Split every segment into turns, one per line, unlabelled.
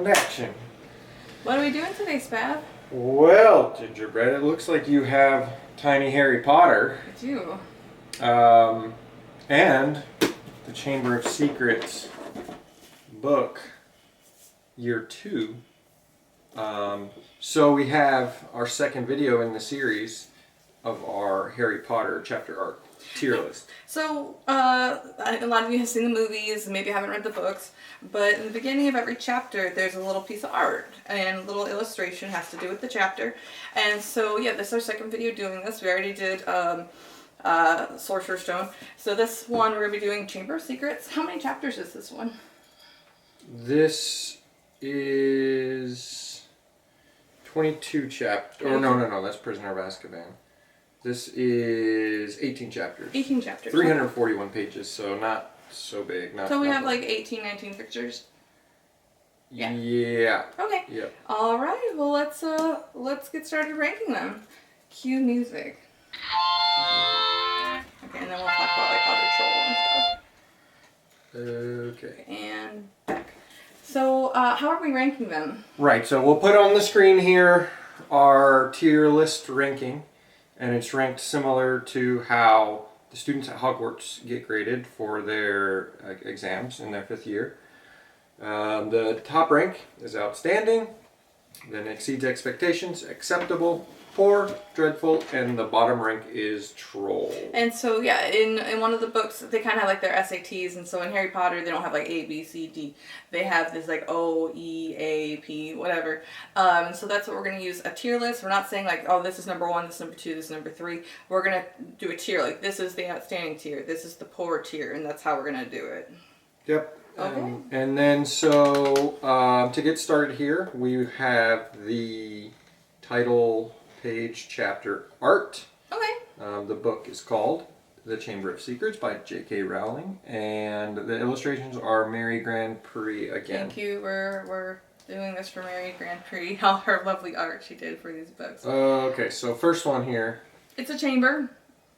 and action.
What are we doing today, Spav?
Well, Gingerbread, it looks like you have Tiny Harry Potter.
I do.
And the Chamber of Secrets book, year 2. So we have our second video in the series of our Harry Potter chapter art tier list.
So, a lot of you have seen the movies and maybe haven't read the books, but in the beginning of every chapter there's a little piece of art and a little illustration has to do with the chapter. And so, yeah, this is our second video doing this. We already did Sorcerer's Stone. So this one we're going to be doing Chamber of Secrets. How many chapters is this one?
This is 22 chapters. Oh, no, that's Prisoner of Azkaban. This is 18 chapters.
18 chapters.
341 pages, so not so big.
So we have like 18, 19 pictures?
Yeah.
Okay.
Yep.
All right. Well, let's get started ranking them. Cue music. Okay, and then we'll talk about like how they troll and stuff.
Okay.
And back. So, how are we ranking them?
Right. So we'll put on the screen here our tier list ranking, and it's ranked similar to how the students at Hogwarts get graded for their exams in their 5th year. The top rank is outstanding, then exceeds expectations, acceptable, poor, dreadful, and the bottom rank is troll.
And so, yeah, in one of the books, they kind of have like their SATs, and so in Harry Potter, they don't have like A, B, C, D. They have this like O, E, A, P, whatever. So that's what we're going to use, a tier list. We're not saying like, oh, this is number 1, this is number 2, this is number 3. We're going to do a tier, like this is the outstanding tier, this is the poor tier, and that's how we're going to do it.
Yep.
Okay.
And then so to get started here, we have the title page chapter art.
Okay.
The book is called The Chamber of Secrets by J.K. Rowling, and the illustrations are Mary Grand Prix again.
Thank you. We're doing this for Mary Grand Prix. All her lovely art she did for these books.
Okay, so first one here.
It's a chamber.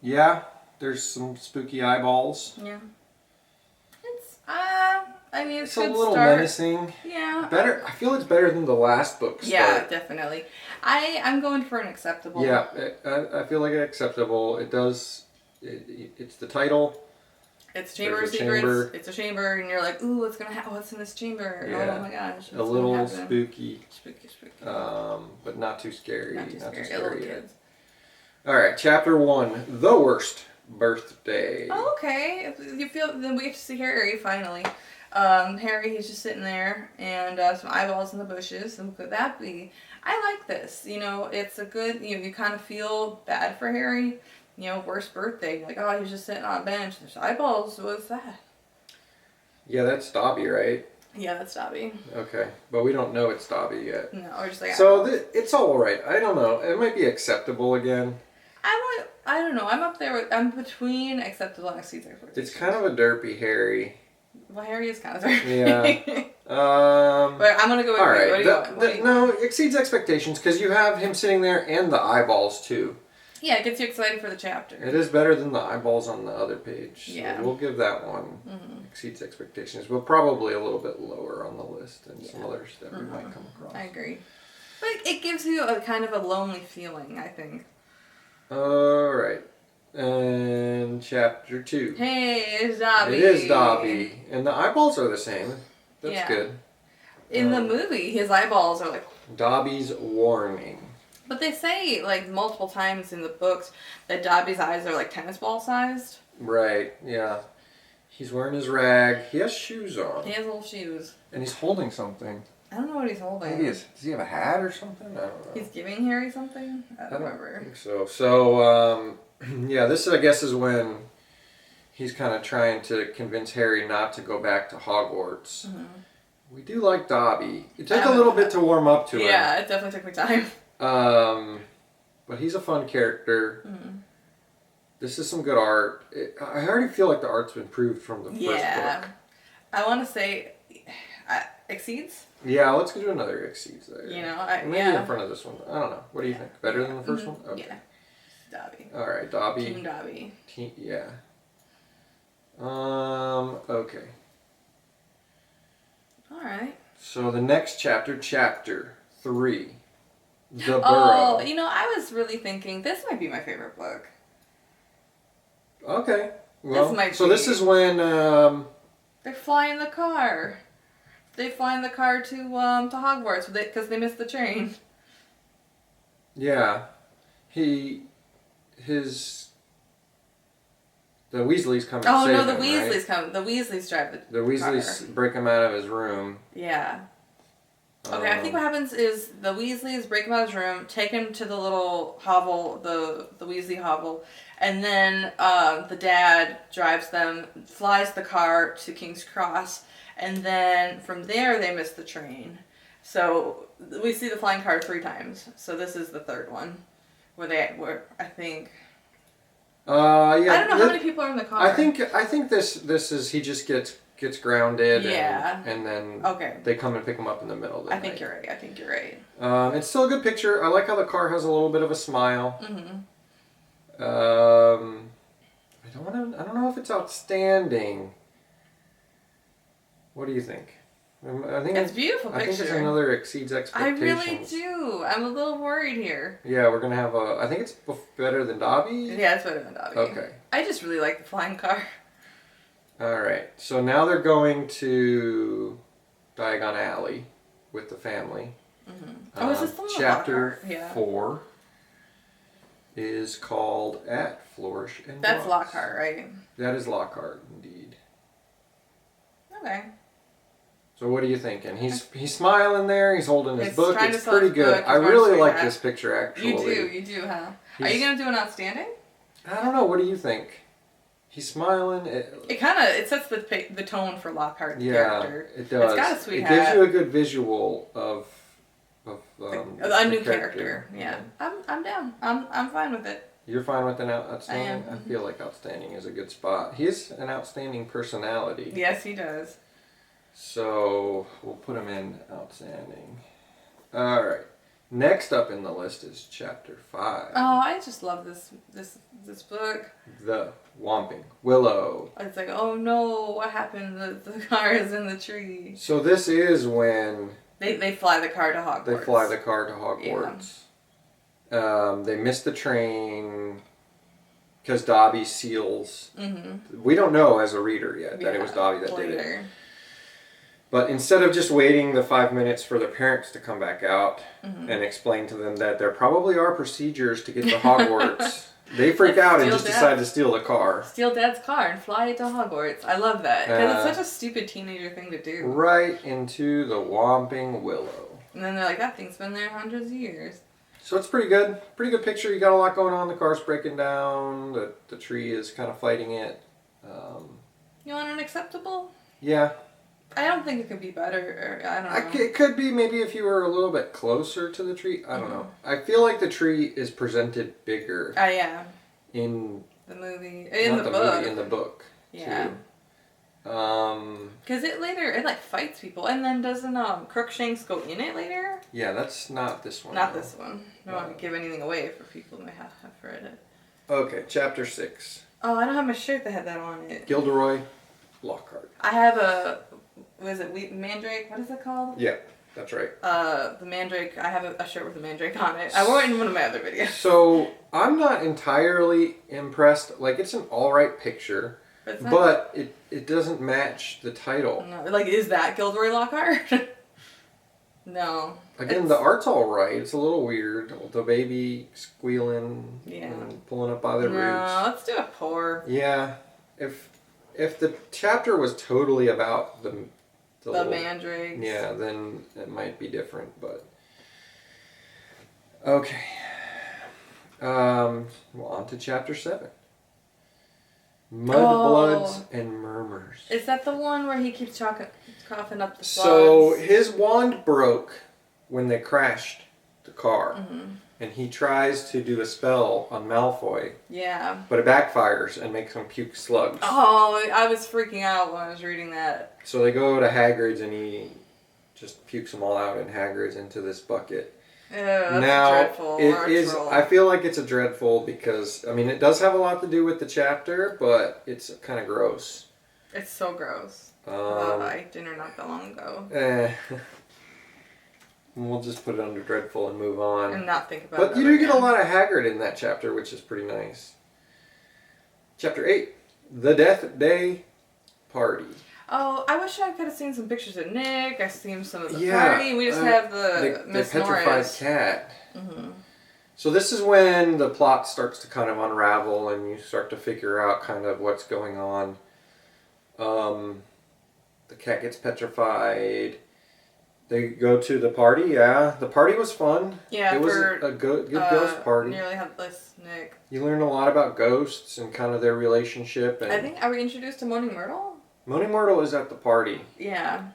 Yeah, there's some spooky eyeballs.
Yeah. I mean, it's
a
good
little
start.
menacing.
Yeah.
Better. I feel it's better than the last book start.
Yeah, definitely. I'm going for an acceptable.
Yeah, I feel like it's acceptable. It does. It's the title.
It's Chamber of Secrets. It's a chamber, and you're like, ooh, what's in this chamber?
Yeah.
Oh my gosh.
A little spooky.
Spooky.
But not too scary.
Not too scary.
Little
kids.
All right, chapter 1, the worst birthday.
Oh, okay. Then we get to see Harry finally. Harry, he's just sitting there, and some eyeballs in the bushes. And what could that be? I like this. You know, it's a good. You kind of feel bad for Harry. You know, worst birthday. You're like, oh, he's just sitting on a bench. There's eyeballs. What's that?
Yeah, that's Dobby, right?
Yeah, that's Dobby.
Okay, but we don't know it's Dobby yet.
No, we're just like.
So it's all right. I don't know. It might be acceptable again.
I don't know. I'm up there with. I'm between acceptable and exceeds expectations.
It's kind of a derpy Harry.
Well, Harry is kind of derpy.
Yeah.
But I'm gonna go with.
All right.
What do you
no, exceeds expectations because you have him sitting there and the eyeballs too.
Yeah, it gets you excited for the chapter.
It is better than the eyeballs on the other page. So
yeah.
We'll give that one exceeds expectations. But probably a little bit lower on the list than some others that we might come across.
I agree. But it gives you a kind of a lonely feeling, I think.
All right. And chapter 2.
Hey, it's Dobby.
It is Dobby. And the eyeballs are the same. That's good.
In the movie, his eyeballs are like...
Dobby's warning.
But they say, like, multiple times in the books that Dobby's eyes are, like, tennis ball sized.
Right, yeah. He's wearing his rag. He has shoes on.
He has little shoes.
And he's holding something.
I don't know what he's holding.
Maybe does he have a hat or something? I don't know.
He's giving Harry something? I don't remember.
think so. So, yeah, this, I guess, is when he's kind of trying to convince Harry not to go back to Hogwarts. Mm-hmm. We do like Dobby. It took a little bit to warm up to him.
Yeah, it definitely took me time.
But he's a fun character. Mm-hmm. This is some good art. I already feel like the art's been improved from the first book.
I want to say exceeds.
Yeah, let's do another exceeds there.
You know,
maybe in front of this one. I don't know. What do you think? Better than the first one? Okay.
Yeah. Dobby.
All right, Dobby.
Team Dobby.
Yeah. Okay.
All right.
So the next chapter, chapter 3, The Burrow.
Oh, I was really thinking this might be my favorite book.
Okay. Well,
This
is when
they fly in the car. They fly in the car to Hogwarts because they missed the train.
yeah, the Weasleys come and
Oh
save
no, the
him,
Weasleys
right?
come. The Weasleys drive the
Weasleys
car.
break him out of his room.
Yeah. Okay, I think what happens is the Weasleys break him out of his room, take him to the little hovel, the Weasley hovel, and then the dad drives them, flies the car to King's Cross, and then from there they miss the train. So we see the flying car 3 times. So this is the 3rd one, where I think.
Yeah.
I don't know how many people are in the car.
I think this is he just gets grounded.
Yeah.
And then
okay.
they come and pick him up in the middle of the night.
I think you're right.
It's still a good picture. I like how the car has a little bit of a smile.
Mm-hmm.
I don't know if it's outstanding. What do you think? I think
it's a beautiful picture.
I think it's another exceeds expectations.
I really do. I'm a little worried here.
Yeah, we're gonna have I think it's better than Dobby.
Yeah, it's better than Dobby.
Okay.
I just really like the flying car.
All right. So now they're going to Diagon Alley with the family.
Mm-hmm. Is this the one
chapter
with Lockhart?
4 is called At Flourish and
That's
Blocks.
Lockhart, right?
That is Lockhart, indeed.
Okay.
So what are you thinking? He's smiling there. He's holding his book. It's
sell
pretty
his
good.
book,
I really like this picture, actually.
You do, huh? Are you gonna do an outstanding?
I don't know. What do you think? He's smiling.
It sets the tone for Lockhart's character.
It does.
It's got a sweet
It
hat.
gives you a good visual of
a new character. Yeah, I'm down. I'm fine with it.
You're fine with an outstanding?
I am.
I feel like outstanding is a good spot. He has an outstanding personality.
Yes, he does.
So we'll put him in outstanding. All right. Next up in the list is chapter 5.
Oh, I just love this book.
The Whomping Willow.
It's like, oh no, what happened? The car is in the tree.
So this is when
they fly the car to Hogwarts.
They fly the car to Hogwarts. Yeah. They miss the train because Dobby seals. Mm-hmm. We don't know as a reader yet that it was Dobby that did it. But instead of just waiting the 5 minutes for their parents to come back out and explain to them that there probably are procedures to get to Hogwarts, they freak out and just decide to steal the car.
Steal Dad's car and fly it to Hogwarts. I love that. Because it's such a stupid teenager thing to do. Right
into the Whomping Willow.
And then they're like, that thing's been there hundreds of years.
So it's pretty good. Pretty good picture. You got a lot going on. The car's breaking down. The tree is kind of fighting it.
You want an acceptable?
Yeah.
I don't think it could be better. I don't know.
It could be maybe if you were a little bit closer to the tree. I don't know. I feel like the tree is presented bigger.
Yeah.
In
the movie. In the book.
In the book.
Yeah.
Too.
Because it like fights people, and then doesn't Crookshanks go in it later?
Yeah, that's not this one.
Not this one. I don't want to give anything away for people who may have read it.
Okay, chapter 6.
Oh, I don't have my shirt that had that on it.
Gilderoy Lockhart.
I have Mandrake? What is it called?
Yeah, that's right.
The Mandrake. I have a shirt with the Mandrake on it. I wore it in one of my other videos.
So I'm not entirely impressed. Like, it's an alright picture, but it doesn't match the title.
No, like, is that Gilderoy Lockhart? No.
Again, the art's alright. It's a little weird. The baby squealing and pulling up by the roots.
No, let's do a pour.
Yeah. If the chapter was totally about the
mandrakes.
Yeah, then it might be different, but okay. Well, on to chapter 7. Mudbloods and Murmurs.
Is that the one where he keeps coughing up the slugs?
So his wand broke when they crashed the car. Mm-hmm. And he tries to do a spell on Malfoy.
Yeah.
But it backfires and makes him puke slugs.
Oh, I was freaking out when I was reading that. So
they go to Hagrid's and he just pukes them all out in Hagrid's into this bucket.
That's dreadful.
It is. I feel like it's a dreadful because, it does have a lot to do with the chapter, but it's kind of gross.
It's so gross. I ate dinner not that long ago.
We'll just put it under dreadful and move on.
And not think about it.
But you do get a lot of Haggard in that chapter, which is pretty nice. Chapter 8, The Death Day Party.
Oh, I wish I could have seen some pictures of Nick. I've seen some of the party. We just have the Miss
petrified
Norris.
cat.
Mm-hmm.
So this is when the plot starts to kind of unravel and you start to figure out kind of what's going on. The cat gets petrified. They go to the party, yeah. The party was fun.
Yeah,
it was a good ghost party.
Nearly Headless Nick.
You learn a lot about ghosts and kind of their relationship. And
I think, are we introduced to Moaning Myrtle?
Moaning Myrtle is at the party.
Yeah.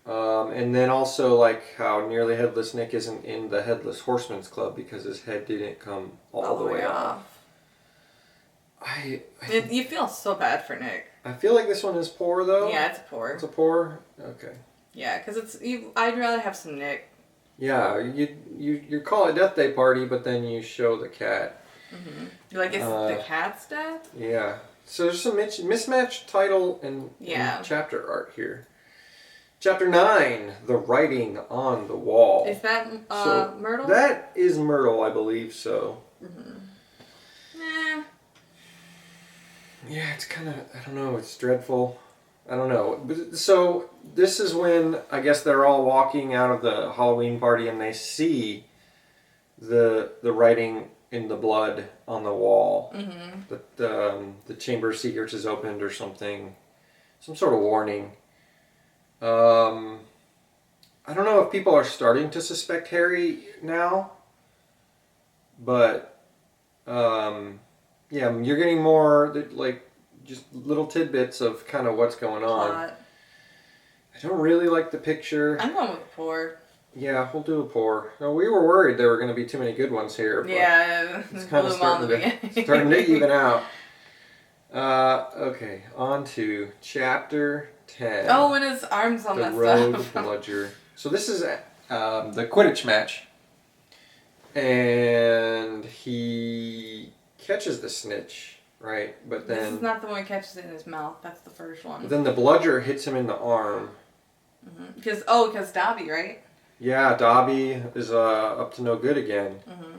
And then also like how Nearly Headless Nick isn't in the Headless Horseman's Club because his head didn't come all the way off.
You feel so bad for Nick.
I feel like this one is poor though.
Yeah, it's poor.
It's a poor? Okay.
Yeah, because I'd rather have some Nick.
Yeah, you call it Death Day Party, but then you show the cat.
Mm-hmm. You're like, is the cat's death?
Yeah. So there's some mismatched title and chapter art here. Chapter 9, The Writing on the Wall.
Is that Myrtle?
That is Myrtle, I believe so.
Mm-hmm.
Yeah, it's kind of, I don't know, it's dreadful. I don't know. So this is when I guess they're all walking out of the Halloween party and they see the writing in the blood on the wall. Mm-hmm. That the Chamber of Secrets is opened or something. Some sort of warning. I don't know if people are starting to suspect Harry now. But yeah, you're getting more like just little tidbits of kind of what's going on.
Plot.
I don't really like the picture.
I'm going with poor.
Yeah, we'll do a poor. No, we were worried there were going to be too many good ones here. But
yeah,
it's kind of starting to even out. Okay, on to chapter 10.
Oh, when his arms all messed
Road
up.
Bludger. So this is the Quidditch match. And he catches the snitch, right? But then...
This is not the one he catches it in his mouth. That's the first one.
But then the bludger hits him in the arm.
Because Dobby, right?
Yeah, Dobby is up to no good again. Mm-hmm.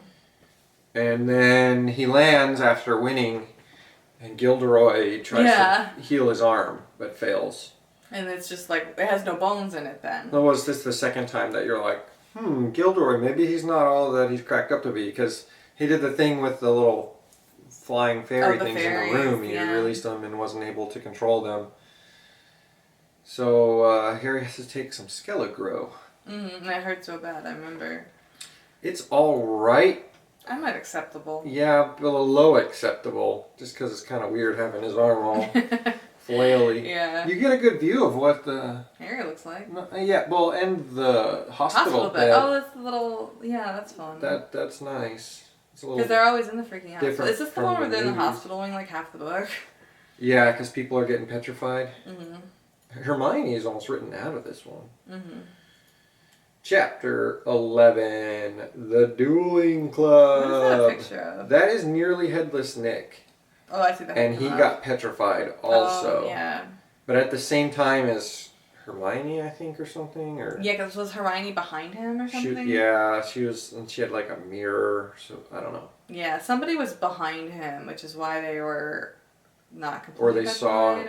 And then he lands after winning, and Gilderoy tries to heal his arm, but fails.
And it's just like, it has no bones in it then.
So was this the second time that you're like, Gilderoy, maybe he's not all that he's cracked up to be, because he did the thing with the little flying fairy things in the room. He released them and wasn't able to control them. So Harry has to take some Skelegro.
And it hurt so bad, I remember.
It's alright.
I'm not acceptable.
Yeah, below acceptable, just because it's kind of weird having his arm all flaily.
Yeah.
You get a good view of what the...
Harry looks like.
Yeah, well, and the hospital bed.
Oh, that's the little... Yeah, that's fun.
That's nice.
Because they're always in the freaking hospital. Is this the one where they're in the
movies.
hospital in like half the book?
Yeah, because people are getting petrified. Hermione is almost written out of this one. Chapter 11, The Dueling Club.
What is that a picture of?
That is Nearly Headless Nick.
Oh, I see that.
And he got petrified also.
Oh, yeah.
But at the same time as Hermione, I think, or something. Or
yeah, because was Hermione behind him or something?
She was, and she had like a mirror, so I don't know.
Yeah, somebody was behind him, which is why they were not completely
Or they saw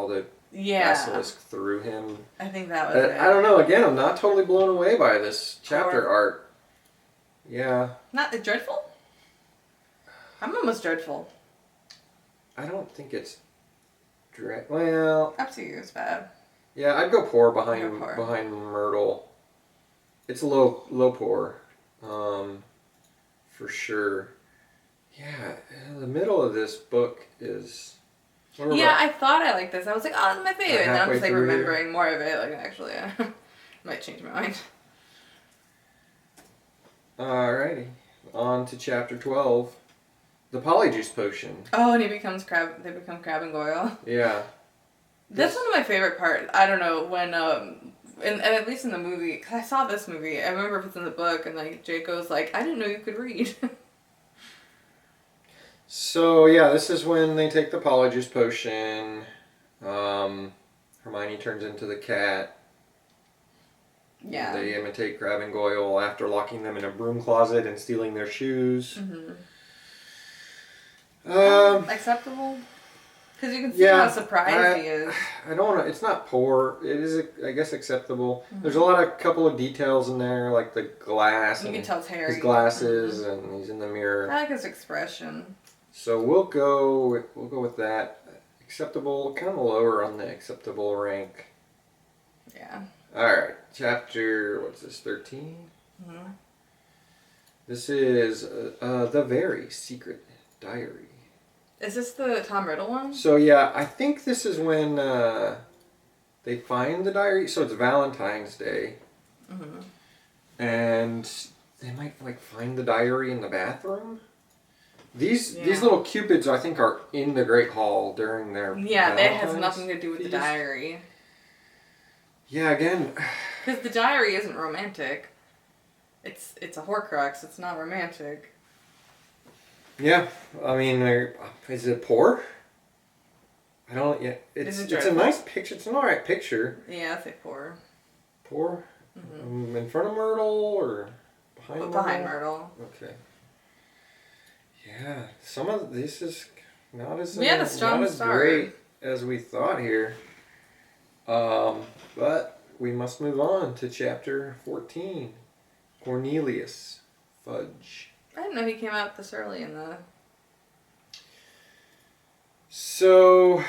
the Basilisk through him.
I think that was it.
I don't know. Again, I'm not totally blown away by this chapter art. Yeah.
Not dreadful? I'm almost dreadful.
I don't think it's well.
Up to you, it's bad.
Yeah, I'd go poor behind Myrtle. It's a low poor, for sure. Yeah, the middle of this book is.
Yeah, I thought I liked this. I was like, oh, it's my favorite. And then I'm just like remembering more of it. Like, actually, might change my mind.
Alrighty. On to chapter 12. The Polyjuice potion.
Oh, and he becomes Crab. They become Crab and Goyle.
Yeah.
That's one of my favorite parts. I don't know when, and at least in the movie, because I saw this movie. I remember if it's in the book, and like Draco's like, I didn't know you could read.
So yeah, this is when they take the Polyjuice potion. Hermione turns into the cat.
Yeah.
They imitate Crabbe and Goyle after locking them in a broom closet and stealing their shoes.
Acceptable? Because you can see how surprised he is.
I don't want to. It's not poor. It is, I guess, acceptable. There's a couple of details in there, like the glass.
You can tell it's Harry.
His glasses, and he's in the mirror.
I like his expression.
So we'll go with that. Acceptable, kind of lower on the acceptable rank.
Yeah.
All right, chapter. What's this? 13. This is the very secret diary.
Is this the Tom Riddle one?
So yeah, I think this is when they find the diary. So it's Valentine's Day, and they might find the diary in the bathroom. These little cupids, I think, are in the Great Hall during their
that has nothing to do with the diary.
Yeah, again,
because the diary isn't romantic. It's a Horcrux. It's not romantic.
Yeah, I mean, is it poor? I don't. Yeah, it's a nice picture. It's an alright picture.
Yeah, I say poor.
Poor. In front of Myrtle or behind Myrtle?
Behind Myrtle.
Okay. Yeah, some of this is not as great as we thought here. But we must move on to chapter 14. Cornelius, Fudge.
I didn't know he came out this early in the...
So,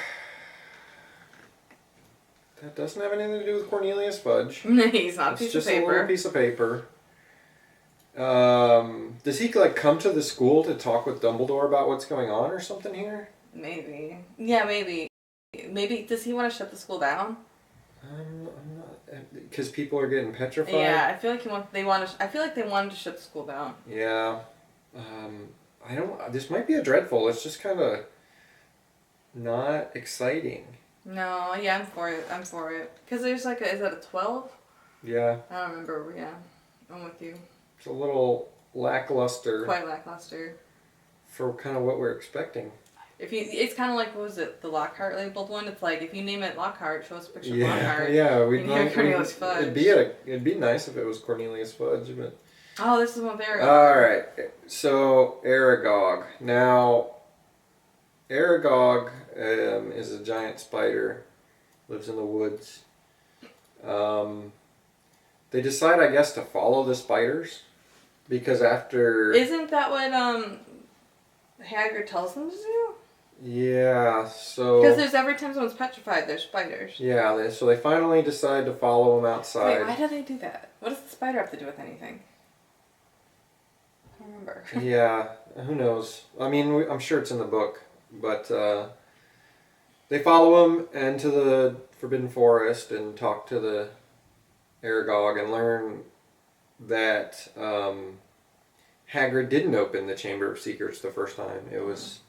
that doesn't have anything to do with Cornelius Fudge.
He's not a piece of paper. It's just a
little piece of paper. Does he come to the school to talk with Dumbledore about what's going on or something here?
Maybe. Yeah, maybe. Maybe, does he want to shut the school down?
I'm not, because people are getting petrified.
Yeah, I feel like I feel like they wanted to shut the school down.
Yeah. I don't. This might be a dreadful. It's just kind of not exciting.
No, yeah, I'm for it. Because there's is that a 12?
Yeah.
I don't remember. Yeah, I'm with you.
It's a little lackluster.
Quite lackluster.
For kind of what we're expecting.
It's kind of like, what was it, the Lockhart labeled one? It's like, if you name it Lockhart, show us a picture of Lockhart.
Yeah,
Cornelius Fudge.
It'd be nice if it was Cornelius Fudge, but...
Oh, this is one of Aragog.
Alright, so Aragog. Now, Aragog is a giant spider, lives in the woods. They decide, I guess, to follow the spiders, because after...
Isn't that what Hagrid tells them to do?
Yeah, so...
Because there's every time someone's petrified, there's spiders.
Yeah, so they finally decide to follow him outside.
Wait, why do they do that? What does the spider have to do with anything? I don't remember.
Yeah, who knows? I mean, I'm sure it's in the book, but they follow him into the Forbidden Forest and talk to the Aragog and learn that Hagrid didn't open the Chamber of Secrets the first time. It was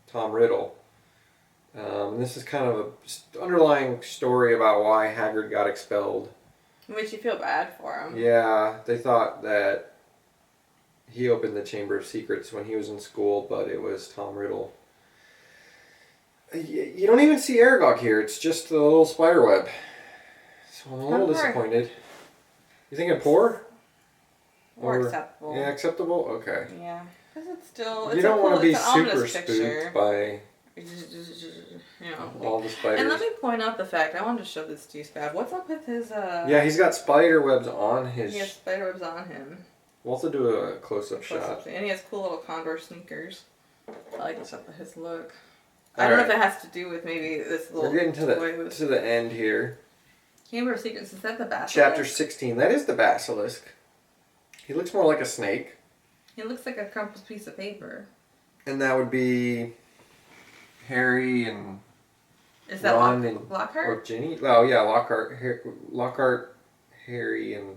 Tom Riddle. This is kind of an underlying story about why Hagrid got expelled.
Makes you feel bad for him.
Yeah, they thought that he opened the Chamber of Secrets when he was in school, but it was Tom Riddle. You don't even see Aragog here. It's just the little spider web. So I'm a little disappointed. You think it poor?
Or acceptable.
Yeah, acceptable? Okay.
Yeah. Because it's still...
You don't want to be super spooked by all the spiders.
And let me point out the fact, I wanted to show this to you, Spav. What's up with his...
Yeah, he's got spider webs on his...
He has spider webs on him.
We'll have to do a close-up shot.
And he has cool little Condor sneakers. I like his look. I don't know if it has to do with maybe this little...
We're getting to the end here.
Chamber of Secrets, is that the Basilisk?
Chapter 16. That is the Basilisk. He looks more like a snake.
He looks like a crumpled piece of paper.
And that would be Harry and
is that
Ron and
Lockhart?
Or Ginny? Oh yeah, Lockhart, Harry and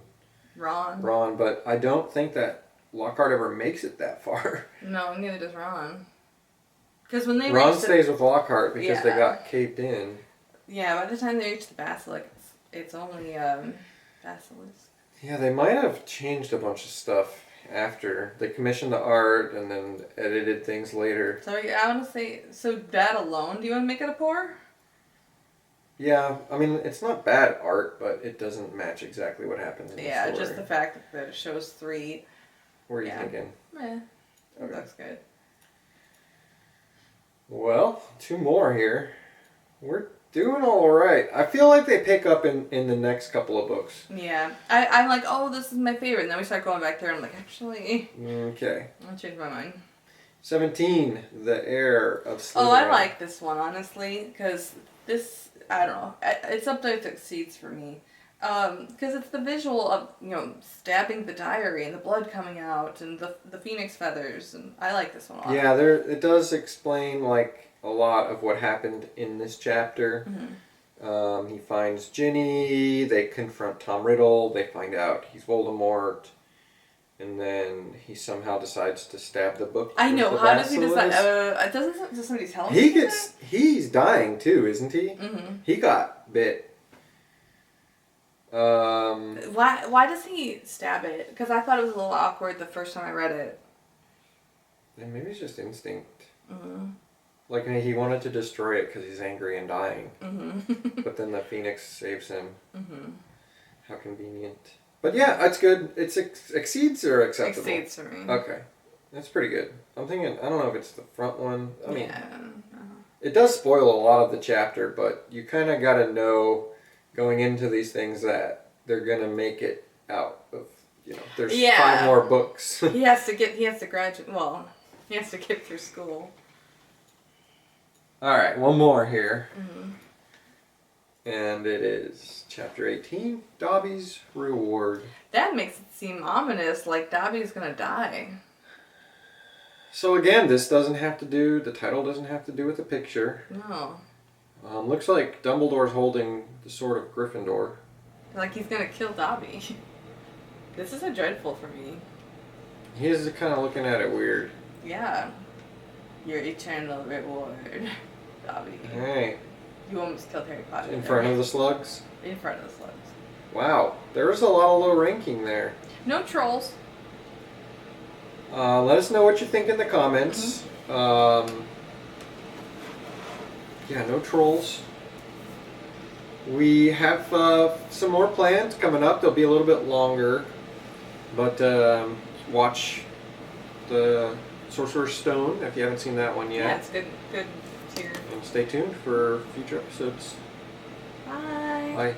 Ron, but I don't think that Lockhart ever makes it that far.
No, neither does Ron. Because when they
Ron stays with Lockhart because they got caved in.
Yeah, by the time they reach the Basilisk, it's only Basilisk.
Yeah, they might have changed a bunch of stuff after. They commissioned the art and then edited things later.
So I want to say, so that alone, do you want to make it a pour?
Yeah, I mean, it's not bad art, but it doesn't match exactly what happens in the
Yeah,
story.
just the fact that it shows 3.
What are you thinking?
Eh,
Okay.
looks good.
Well, 2 more here. We're doing all right. I feel like they pick up in the next couple of books.
Yeah, I'm like, oh, this is my favorite. And then we start going back there, and I'm like, actually,
Okay.
I'll change my mind. 17,
The Heir of Slytherin.
Oh, I like this one, honestly, because this, I don't know, it's up there with Exceeds for me. Because it's the visual of, stabbing the diary and the blood coming out and the phoenix feathers, and I like this one a lot.
Yeah, it does explain, like, a lot of what happened in this chapter.
Mm-hmm.
He finds Ginny, they confront Tom Riddle, they find out he's Voldemort, and then he somehow decides to stab the book.
I know,
with the
how does he decide?
basilisk.
Does somebody tell him?
He's dying too, isn't he?
Mm-hmm.
He got bit.
Why does he stab it? Because I thought it was a little awkward the first time I read it.
And maybe it's just instinct.
Mm-hmm.
Like, he wanted to destroy it because he's angry and dying.
Mm-hmm.
But then the phoenix saves him.
Mm-hmm.
How convenient. But yeah, that's good. It's exceeds or acceptable?
Exceeds for me.
Okay. That's pretty good. I'm thinking, I don't know if it's the front one. I mean,
yeah.
It does spoil a lot of the chapter, but you kind of got to know going into these things that they're going to make it out of, there's 5 more books.
He has to graduate, well, he has to get through school.
All right, one more here.
Mm-hmm.
And it is chapter 18, Dobby's Reward.
That makes it seem ominous, like Dobby's gonna die.
So again, the title doesn't have to do with the picture.
No.
Looks like Dumbledore's holding the sword of Gryffindor.
Like he's gonna kill Dobby. This is a dreadful for me.
He is kind of looking at it weird.
Yeah. Your eternal reward, Dobby.
Alright.
You almost killed Harry Potter.
In front of the slugs?
In front of the slugs.
Wow, there was a lot of low ranking there.
No trolls.
Let us know what you think in the comments.
Mm-hmm.
Yeah, no trolls. We have some more plans coming up. They'll be a little bit longer. But watch the Sorcerer's Stone if you haven't seen that one yet.
Yeah, it's good tier.
And stay tuned for future episodes.
Bye.
Bye.